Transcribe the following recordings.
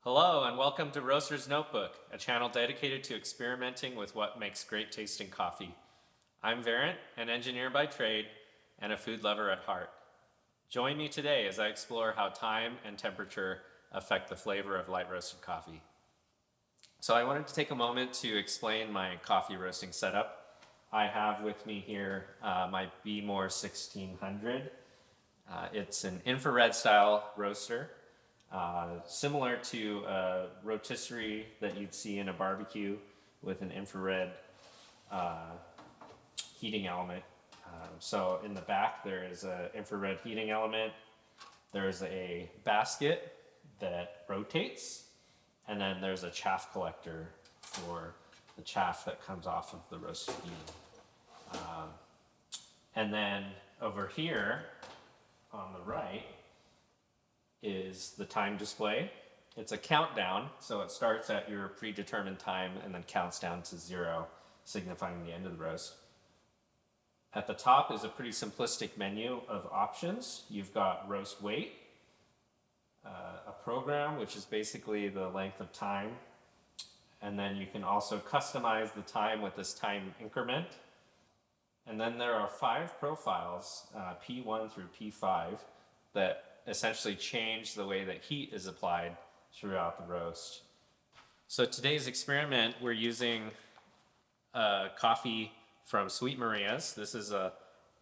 Hello and welcome to Roaster's Notebook, a channel dedicated to experimenting with what makes great tasting coffee. I'm Varant, an engineer by trade and a food lover at heart. Join me today as I explore how time and temperature affect the flavor of light roasted coffee. So I wanted to take a moment to explain my coffee roasting setup. I have with me here my Behmor 1600. It's an infrared style roaster. Similar to a rotisserie that you'd see in a barbecue with an infrared heating element. So in the back there is an infrared heating element. There's a basket that rotates, and then there's a chaff collector for the chaff that comes off of the roasted bean. And then over here on the right is the time display. It's a countdown, so it starts at your predetermined time and then counts down to 0, signifying the end of the roast. At the top is a pretty simplistic menu of options. You've got roast weight, a program, which is basically the length of time, and then you can also customize the time with this time increment. And then there are 5 profiles, P1 through P5, that essentially change the way that heat is applied throughout the roast. So today's experiment, we're using coffee from Sweet Maria's. This is a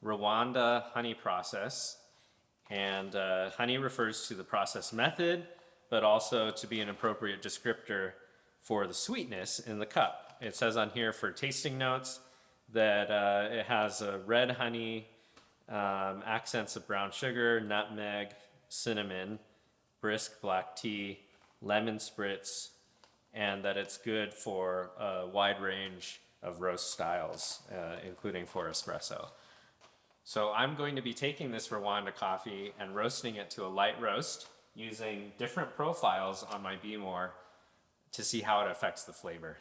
Rwanda honey process, and honey refers to the process method, but also to be an appropriate descriptor for the sweetness in the cup. It says on here for tasting notes that it has a red honey, accents of brown sugar, nutmeg, cinnamon, brisk black tea, lemon spritz, and that it's good for a wide range of roast styles, including for espresso. So I'm going to be taking this Rwanda coffee and roasting it to a light roast using different profiles on my Behmor to see how it affects the flavor.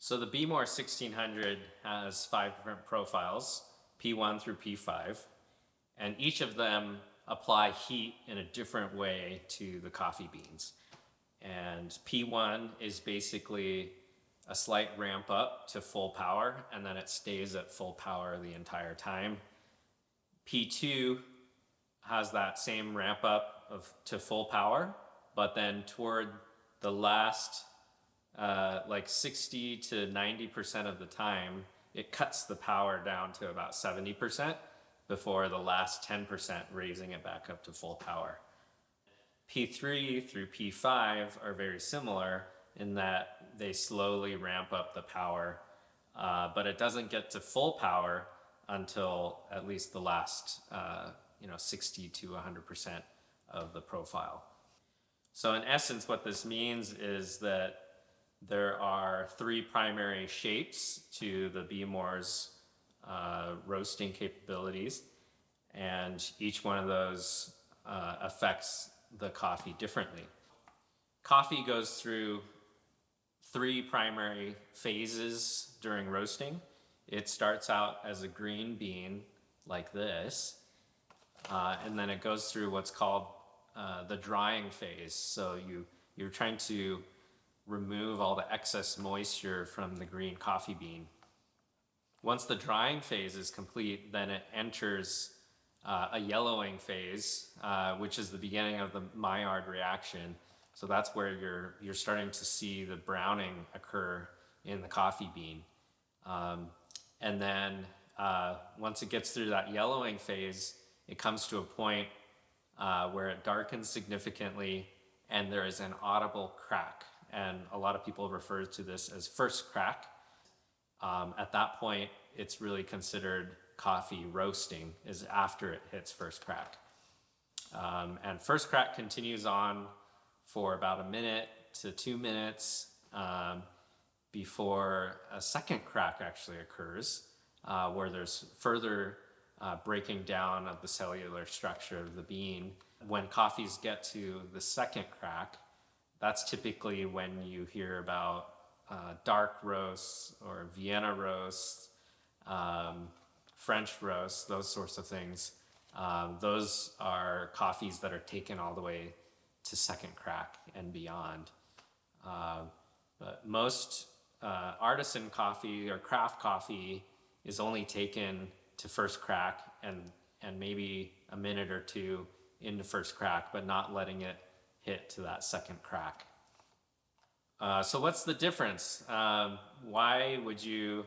So the Behmor 1600 has 5 different profiles, P1 through P5, and each of them apply heat in a different way to the coffee beans. And P1 is basically a slight ramp up to full power, and then it stays at full power the entire time. P2 has that same ramp up to full power, but then toward the last like 60 to 90% of the time, it cuts the power down to about 70% before the last 10% raising it back up to full power. P3 through P5 are very similar in that they slowly ramp up the power, but it doesn't get to full power until at least the last 60 to 100% of the profile. So in essence, what this means is that there are 3 primary shapes to the Behmor's roasting capabilities, and each one of those affects the coffee differently. Coffee goes through 3 primary phases during roasting. It starts out as a green bean like this, and then it goes through what's called the drying phase. So you're trying to remove all the excess moisture from the green coffee bean. Once the drying phase is complete, then it enters a yellowing phase, which is the beginning of the Maillard reaction. So that's where you're starting to see the browning occur in the coffee bean. And then once it gets through that yellowing phase, it comes to a point where it darkens significantly and there is an audible crack. And a lot of people refer to this as first crack. At that point, it's really considered coffee roasting, is after it hits first crack. And first crack continues on for about 1 minute to 2 minutes before a second crack actually occurs, where there's further breaking down of the cellular structure of the bean. When coffees get to the second crack, that's typically when you hear about dark roasts or Vienna roasts, French roasts, those sorts of things. Those are coffees that are taken all the way to second crack and beyond. But most artisan coffee or craft coffee is only taken to first crack and maybe a minute or two into first crack, but not letting it hit to that second crack. So what's the difference? Why would you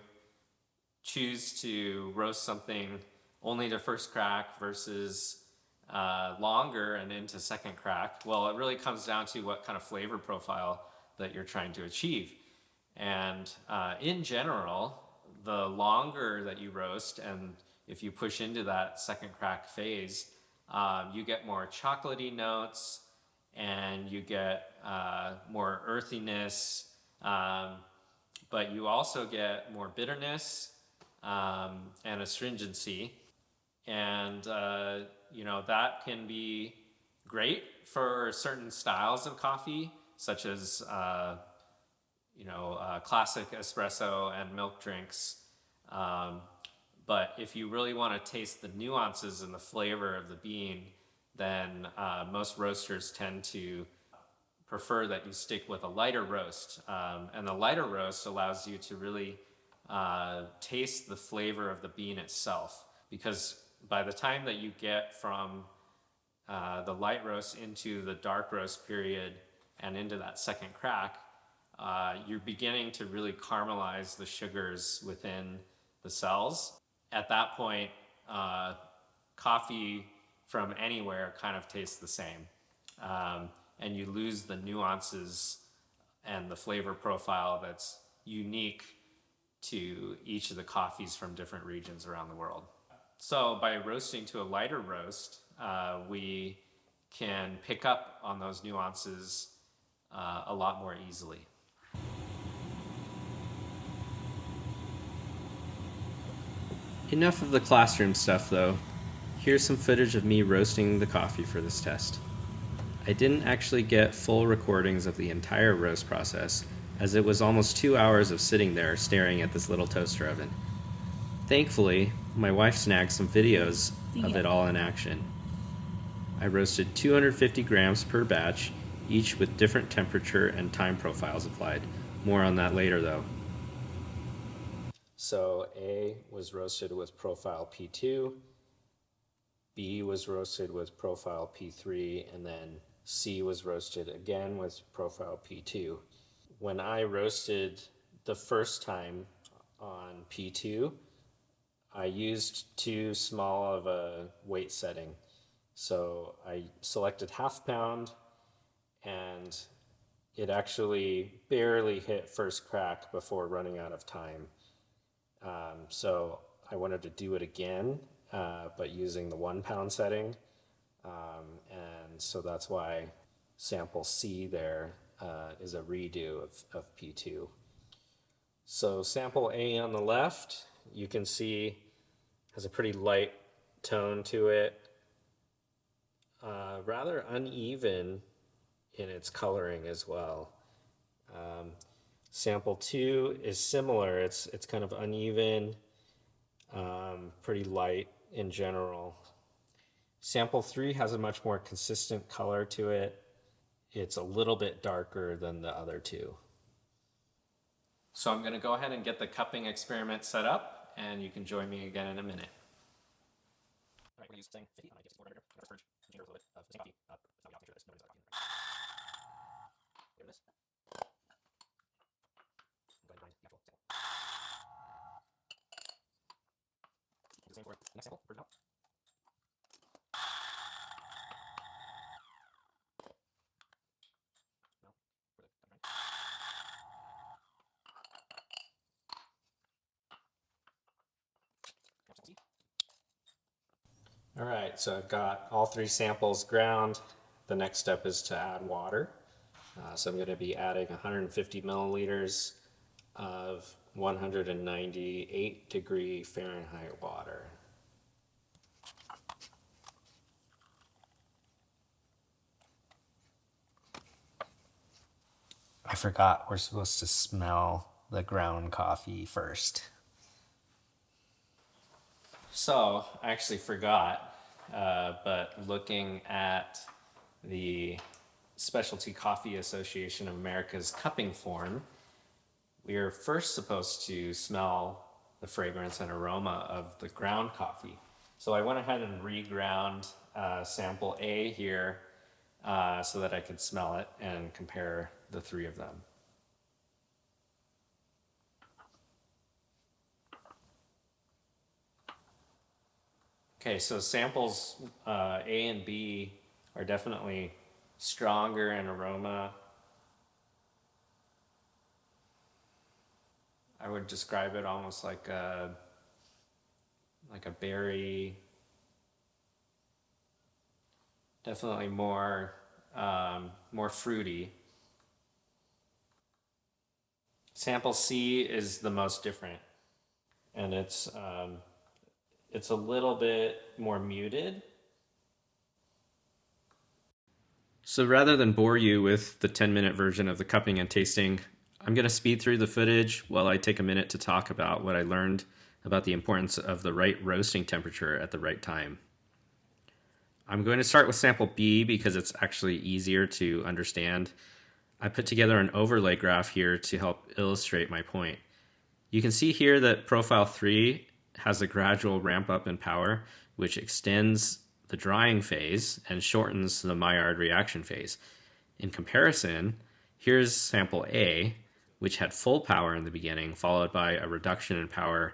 choose to roast something only to first crack versus longer and into second crack? Well, it really comes down to what kind of flavor profile that you're trying to achieve. And in general, the longer that you roast, and if you push into that second crack phase, you get more chocolatey notes, and you get more earthiness, but you also get more bitterness and astringency. And that can be great for certain styles of coffee, such as classic espresso and milk drinks. But if you really want to taste the nuances and the flavor of the bean, then most roasters tend to prefer that you stick with a lighter roast. And the lighter roast allows you to really taste the flavor of the bean itself. Because by the time that you get from the light roast into the dark roast period and into that second crack, you're beginning to really caramelize the sugars within the cells. At that point, coffee from anywhere kind of tastes the same. And you lose the nuances and the flavor profile that's unique to each of the coffees from different regions around the world. So by roasting to a lighter roast, we can pick up on those nuances a lot more easily. Enough of the classroom stuff though. Here's some footage of me roasting the coffee for this test. I didn't actually get full recordings of the entire roast process, as it was almost 2 hours of sitting there staring at this little toaster oven. Thankfully, my wife snagged some videos of it all in action. I roasted 250 grams per batch, each with different temperature and time profiles applied. More on that later though. So A was roasted with profile P2, B was roasted with profile P3, and then C was roasted again with profile P2. When I roasted the first time on P2, I used too small of a weight setting. So I selected half pound, and it actually barely hit first crack before running out of time. So I wanted to do it again, but using the 1 pound setting. And so that's why sample C there is a redo of P2. So sample A on the left, you can see has a pretty light tone to it, rather uneven in its coloring as well. Sample 2 is similar. It's kind of uneven, pretty light in general. Sample 3 has a much more consistent color to it. It's a little bit darker than the other two. So I'm going to go ahead and get the cupping experiment set up, and you can join me again in a minute. All right, we're using 50 container fluid of zinc coffee. Here it is. Go ahead and grind the actual sample. Do the same for the next sample, for now. All right, so I've got all 3 samples ground. The next step is to add water. So I'm going to be adding 150 milliliters of 198 degree Fahrenheit water. I forgot we're supposed to smell the ground coffee first. So I actually forgot, but looking at the Specialty Coffee Association of America's cupping form, we are first supposed to smell the fragrance and aroma of the ground coffee. So I went ahead and reground sample A here so that I could smell it and compare the three of them. Okay, so samples A and B are definitely stronger in aroma. I would describe it almost like a berry. Definitely more fruity. Sample C is the most different, and it's a little bit more muted. So rather than bore you with the 10-minute version of the cupping and tasting, I'm going to speed through the footage while I take a minute to talk about what I learned about the importance of the right roasting temperature at the right time. I'm going to start with sample B because it's actually easier to understand. I put together an overlay graph here to help illustrate my point. You can see here that profile 3 has a gradual ramp up in power, which extends the drying phase and shortens the Maillard reaction phase. In comparison, here's sample A, which had full power in the beginning, followed by a reduction in power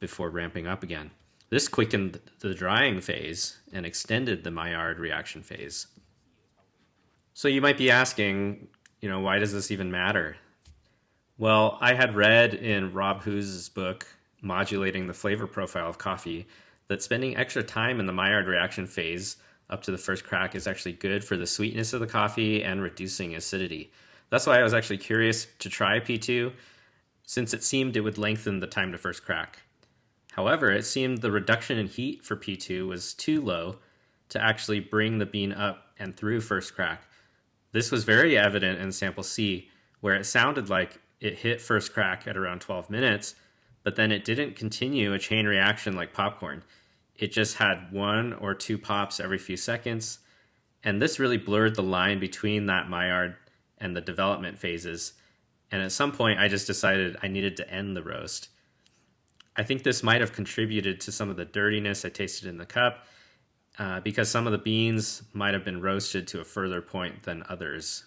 before ramping up again. This quickened the drying phase and extended the Maillard reaction phase. So you might be asking, why does this even matter? Well, I had read in Rob Hoose's book, Modulating the Flavor Profile of Coffee, that spending extra time in the Maillard reaction phase up to the first crack is actually good for the sweetness of the coffee and reducing acidity. That's why I was actually curious to try P2, since it seemed it would lengthen the time to first crack. However, it seemed the reduction in heat for P2 was too low to actually bring the bean up and through first crack. This was very evident in sample C, where it sounded like it hit first crack at around 12 minutes, but then it didn't continue a chain reaction like popcorn. It just had 1 or 2 pops every few seconds, and this really blurred the line between that Maillard and the development phases, and at some point I just decided I needed to end the roast. I think this might have contributed to some of the dirtiness I tasted in the cup, because some of the beans might have been roasted to a further point than others.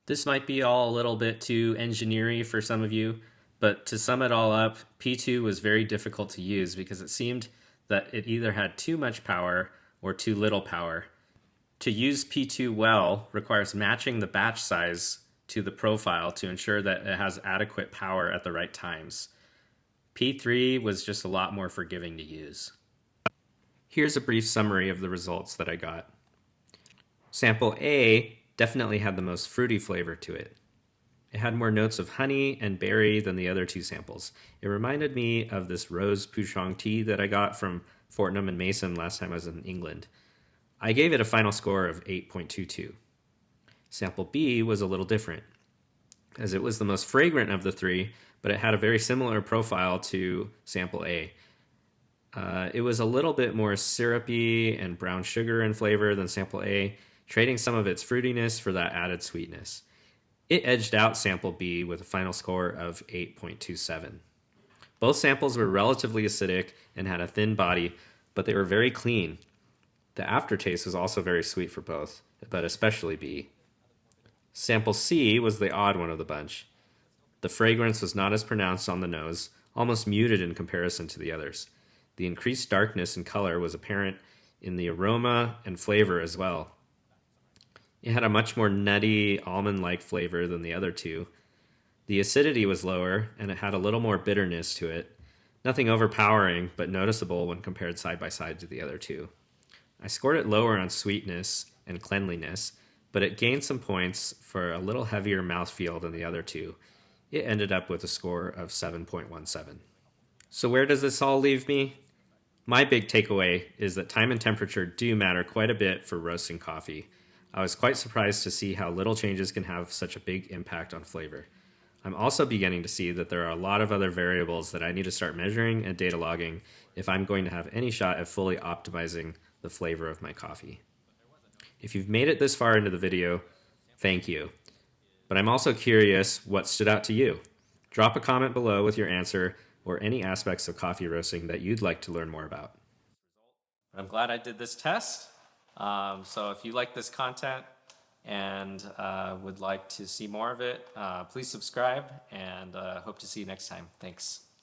This might be all a little bit too engineering for some of you, but to sum it all up, P2 was very difficult to use because it seemed that it either had too much power or too little power. To use P2 well requires matching the batch size to the profile to ensure that it has adequate power at the right times. P3 was just a lot more forgiving to use. Here's a brief summary of the results that I got. Sample A definitely had the most fruity flavor to it. It had more notes of honey and berry than the other two samples. It reminded me of this rose pouchong tea that I got from Fortnum and Mason last time I was in England. I gave it a final score of 8.22. Sample B was a little different, as it was the most fragrant of the three, but it had a very similar profile to sample A. It was a little bit more syrupy and brown sugar in flavor than sample A, trading some of its fruitiness for that added sweetness. It edged out sample B with a final score of 8.27. Both samples were relatively acidic and had a thin body, but they were very clean. The aftertaste was also very sweet for both, but especially B. Sample C was the odd one of the bunch. The fragrance was not as pronounced on the nose, almost muted in comparison to the others. The increased darkness and color was apparent in the aroma and flavor as well. It had a much more nutty, almond-like flavor than the other two. The acidity was lower, and it had a little more bitterness to it. Nothing overpowering, but noticeable when compared side by side to the other two. I scored it lower on sweetness and cleanliness, but it gained some points for a little heavier mouthfeel than the other two. It ended up with a score of 7.17. So where does this all leave me? My big takeaway is that time and temperature do matter quite a bit for roasting coffee. I was quite surprised to see how little changes can have such a big impact on flavor. I'm also beginning to see that there are a lot of other variables that I need to start measuring and data logging if I'm going to have any shot at fully optimizing the flavor of my coffee. If you've made it this far into the video, Thank you. But I'm also curious what stood out to you. Drop a comment below with your answer or any aspects of coffee roasting that you'd like to learn more about. I'm glad I did this test. So if you like this content and would like to see more of it, please subscribe and hope to see you next time. Thanks.